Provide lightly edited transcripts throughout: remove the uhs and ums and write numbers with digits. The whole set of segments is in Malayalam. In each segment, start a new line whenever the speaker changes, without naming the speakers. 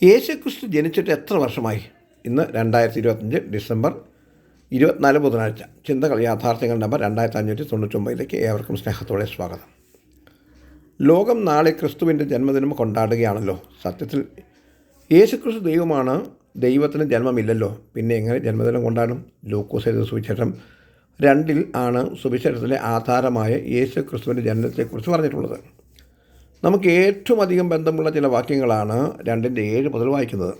യേശുക്രിസ്തു ജനിച്ചിട്ട് എത്ര വർഷമായി? ഇന്ന് 2025 ഡിസംബർ 24 ബുധനാഴ്ച. ചിന്തകൾ യാഥാർത്ഥ്യങ്ങൾ നമ്പർ 2599 ഏവർക്കും സ്നേഹത്തോടെ സ്വാഗതം. ലോകം നാളെ ക്രിസ്തുവിൻ്റെ ജന്മദിനം കൊണ്ടാടുകയാണല്ലോ. സത്യത്തിൽ യേശുക്രിസ്തു ദൈവമാണ്. ദൈവത്തിന് ജന്മമില്ലല്ലോ, പിന്നെ എങ്ങനെ ജന്മദിനം കൊണ്ടാടും? ലൂക്കോസ് എഴുതിയ സുവിശേഷം 2 ആണ് സുവിശേഷത്തിലെ ആധാരമായ യേശുക്രിസ്തുവിൻ്റെ ജനനത്തെക്കുറിച്ച് പറഞ്ഞിട്ടുള്ളത്. നമുക്ക് ഏറ്റവും അധികം ബന്ധമുള്ള ചില വാക്യങ്ങളാണ് 2:7 മുതൽ വായിക്കുന്നത്.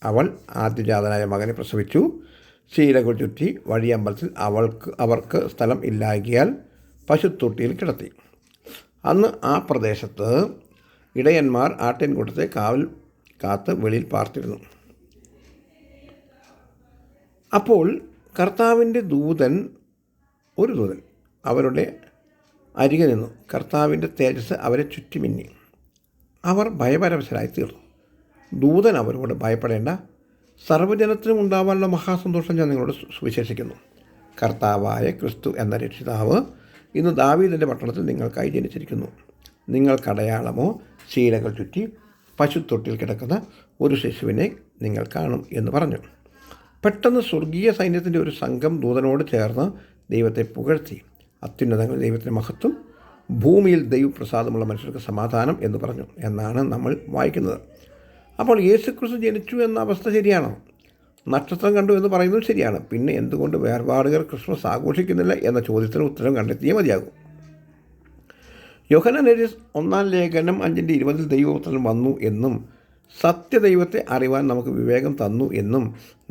അവൾ ആദ്യജാതനായ മകനെ പ്രസവിച്ചു, ശീലകൾ ചുറ്റി വഴിയമ്പലത്തിൽ അവർക്ക് സ്ഥലം ഇല്ലാകിയാൽ പശുത്തൊട്ടിയിൽ കിടത്തി. അന്ന് ആ പ്രദേശത്ത് ഇടയന്മാർ ആട്ടിൻകൂട്ടത്തെ കാവൽ കാത്ത് വെളിയിൽ പാർത്തിരുന്നു. അപ്പോൾ കർത്താവിൻ്റെ ഒരു ദൂതൻ അവരുടെ അരികെ നിന്നു. കർത്താവിൻ്റെ തേജസ് അവരെ ചുറ്റി മിന്നി. അവർ ഭയപരവശരായി തീർന്നു. ദൂതൻ അവരോട്, ഭയപ്പെടേണ്ട, സർവ്വജനത്തിനും ഉണ്ടാവാനുള്ള മഹാസന്തോഷം ഞാൻ നിങ്ങളോട് സുവിശേഷിക്കുന്നു. കർത്താവായ ക്രിസ്തു എന്ന രക്ഷിതാവ് ഇന്ന് ദാവീദിൻ്റെ പട്ടണത്തിൽ നിങ്ങൾക്കായി ജനിച്ചിരിക്കുന്നു. നിങ്ങൾക്കടയാളമോ ശീലകൾ ചുറ്റി പശുത്തൊട്ടിൽ കിടക്കുന്ന ഒരു ശിശുവിനെ നിങ്ങൾ കാണും എന്ന് പറഞ്ഞു. പെട്ടെന്ന് സ്വർഗീയ സൈന്യത്തിൻ്റെ ഒരു സംഘം ദൂതനോട് ചേർന്ന് ദൈവത്തെ പുകഴ്ത്തി, അത്യുന്നതങ്ങൾ ദൈവത്തിൻ്റെ മഹത്വം, ഭൂമിയിൽ ദൈവപ്രസാദമുള്ള മനുഷ്യർക്ക് സമാധാനം എന്ന് പറഞ്ഞു എന്നാണ് നമ്മൾ വായിക്കുന്നത്. അപ്പോൾ യേശുക്രിസ്തു ജനിച്ചു എന്ന അവസ്ഥ ശരിയാണോ? നക്ഷത്രം കണ്ടു എന്ന് പറയുന്നത് ശരിയാണ്. പിന്നെ എന്തുകൊണ്ട് വേർപാടുകൾ ക്രിസ്മസ് ആഘോഷിക്കുന്നില്ല എന്ന ചോദ്യത്തിന് ഉത്തരം കണ്ടെത്തിയേ മതിയാകും. യോഹന്നാൻ എഴുതിയ 1 ലേഖനം 5:20 ദൈവപുത്രൻ വന്നു എന്നും സത്യദൈവത്തെ അറിവാൻ നമുക്ക് വിവേകം തന്നു എന്നും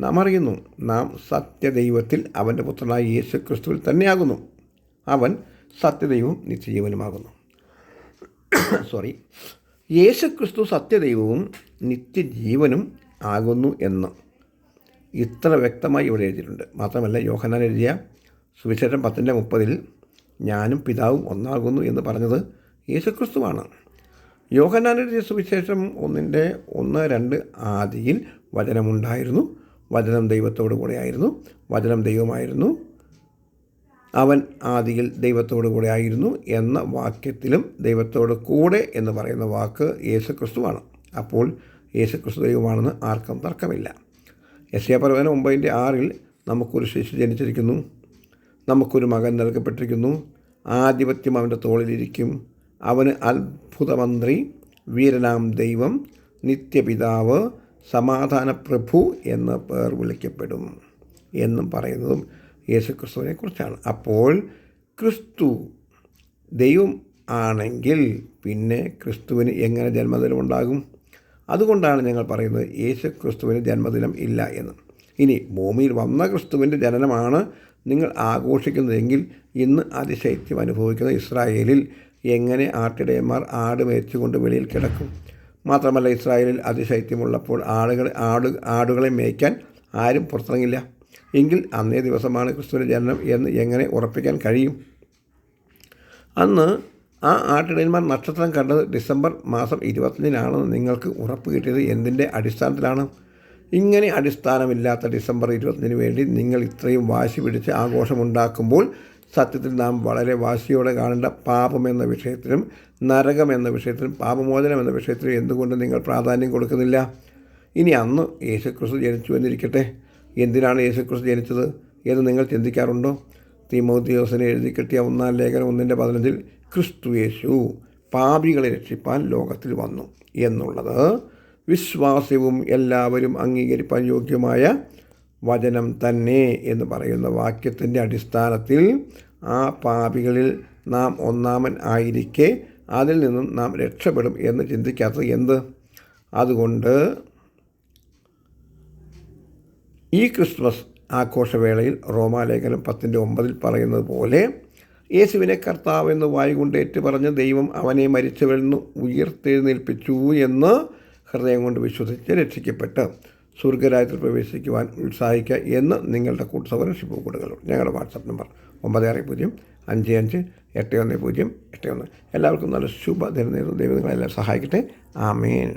നാം അറിയുന്നു. നാം സത്യദൈവത്തിൽ അവൻ്റെ പുത്രനായ യേശുക്രിസ്തുവിൽ തന്നെയാകുന്നു. അവൻ സത്യദൈവവും നിത്യജീവനുമാകുന്നു. യേശുക്രിസ്തു സത്യദൈവവും നിത്യജീവനും ആകുന്നു എന്ന് ഇത്ര വ്യക്തമായി ഇവിടെ എഴുതിയിട്ടുണ്ട്. മാത്രമല്ല, യോഹന്നാൻ എഴുതിയ സുവിശേഷം 10:30 ഞാനും പിതാവും ഒന്നാകുന്നു എന്ന് പറഞ്ഞത് യേശുക്രിസ്തുവാണ്. യോഹന്നാൻ എഴുതിയ സുവിശേഷം 1:1-2 ആദിയിൽ വചനമുണ്ടായിരുന്നു, വചനം ദൈവത്തോടു കൂടെയായിരുന്നു, വചനം ദൈവമായിരുന്നു, അവൻ ആദിയിൽ ദൈവത്തോടു കൂടെ ആയിരുന്നു എന്ന വാക്യത്തിലും ദൈവത്തോട് കൂടെ എന്ന് പറയുന്ന വാക്ക് യേശുക്രിസ്തുവാണ്. അപ്പോൾ യേശുക്രിസ്തു ദൈവമാണെന്ന് ആർക്കും തർക്കമില്ല. യെശയ്യാപ്രവചനം 9:6 നമുക്കൊരു ശിശു ജനിച്ചിരിക്കുന്നു, നമുക്കൊരു മകൻ നൽകപ്പെട്ടിരിക്കുന്നു, ആധിപത്യം അവൻ്റെ തോളിലിരിക്കും, അവന് അത്ഭുതമന്ത്രി, വീരനാം ദൈവം, നിത്യപിതാവ്, സമാധാന പ്രഭു എന്ന പേർ വിളിക്കപ്പെടും എന്നും പറയുന്നതും യേശുക്രിസ്തുവിനെ കുറിച്ചാണ്. അപ്പോൾ ക്രിസ്തു ദൈവം ആണെങ്കിൽ പിന്നെ ക്രിസ്തുവിന് എങ്ങനെ ജന്മദിനം ഉണ്ടാകും? അതുകൊണ്ടാണ് ഞങ്ങൾ പറയുന്നത് യേശുക്രിസ്തുവിന് ജന്മദിനം ഇല്ല എന്ന്. ഇനി ഭൂമിയിൽ വന്ന ക്രിസ്തുവിൻ്റെ ജനനമാണ് നിങ്ങൾ ആഘോഷിക്കുന്നതെങ്കിൽ ഇന്ന് അതിശൈത്യം അനുഭവിക്കുന്ന ഇസ്രായേലിൽ എങ്ങനെ ആട്ടിടയന്മാർ ആട് മേയിച്ചുകൊണ്ട് വെളിയിൽ കിടക്കും? മാത്രമല്ല, ഇസ്രായേലിൽ അതിശൈത്യമുള്ളപ്പോൾ ആടുകളെ മേയ്ക്കാൻ ആരും പുറത്തിറങ്ങില്ല. എങ്കിൽ അന്നേ ദിവസമാണ് ക്രിസ്തുവിൻ്റെ ജനനം എന്ന് എങ്ങനെ ഉറപ്പിക്കാൻ കഴിയും? അന്ന് ആ ആട്ടിടയന്മാർ നക്ഷത്രം കണ്ടത് ഡിസംബർ മാസം 25-നാണെന്ന് നിങ്ങൾക്ക് ഉറപ്പ് കിട്ടിയത് എന്തിൻ്റെ അടിസ്ഥാനത്തിലാണ്? ഇങ്ങനെ അടിസ്ഥാനമില്ലാത്ത ഡിസംബർ 25 വേണ്ടി നിങ്ങൾ ഇത്രയും വാശി പിടിച്ച് ആഘോഷമുണ്ടാക്കുമ്പോൾ സത്യത്തിൽ നാം വളരെ വാശിയോടെ കാണേണ്ട പാപം എന്ന വിഷയത്തിലും നരകം എന്ന വിഷയത്തിലും പാപമോചനം എന്ന വിഷയത്തിലും എന്തുകൊണ്ട് നിങ്ങൾ പ്രാധാന്യം കൊടുക്കുന്നില്ല? ഇനി അന്ന് യേശുക്രിസ്തു ജനിച്ചു എന്നിരിക്കട്ടെ, എന്തിനാണ് യേശുക്രിസ്തു ജനിച്ചത് എന്ന് നിങ്ങൾ ചിന്തിക്കാറുണ്ടോ? തീമോഥെയോസിനെ എഴുതി കിട്ടിയ 1 ലേഖനം 1:15 ക്രിസ്തു യേശു പാപികളെ രക്ഷിപ്പാൻ ലോകത്തിൽ വന്നു എന്നുള്ളത് വിശ്വാസ്യവും എല്ലാവരും അംഗീകരിപ്പാൻ യോഗ്യമായ വചനം തന്നെ എന്ന് പറയുന്ന വാക്യത്തിൻ്റെ അടിസ്ഥാനത്തിൽ ആ പാപികളിൽ നാം ഒന്നാമൻ ആയിരിക്കെ അതിൽ നിന്നും നാം രക്ഷപ്പെടും എന്ന് ചിന്തിക്കാത്തത് എന്ത്? അതുകൊണ്ട് ഈ ക്രിസ്മസ് ആഘോഷവേളയിൽ റോമാലേഖനം 10:9 പറയുന്നത് പോലെ യേശുവിനെ കർത്താവ് എന്ന് വായുകൊണ്ടേറ്റ് പറഞ്ഞ് ദൈവം അവനെ മരിച്ചവരിൽ നിന്ന് ഉയർത്തെഴുന്നേൽപ്പിച്ചു എന്ന് ഹൃദയം കൊണ്ട് വിശ്വസിച്ച് രക്ഷിക്കപ്പെട്ട് സ്വർഗരാജ്യത്തിൽ പ്രവേശിക്കുവാൻ ഉത്സാഹിക്കുക എന്ന് നിങ്ങളുടെ കൂട്ടുസഹോദരൻ ഷിബു കൊടുക്കലോ. ഞങ്ങളുടെ വാട്സാപ്പ് നമ്പർ 9605558108 എല്ലാവർക്കും നല്ല ശുഭദിനം നേരുന്നു. ദൈവം നിങ്ങളെല്ലാം സഹായിക്കട്ടെ. ആമേൻ.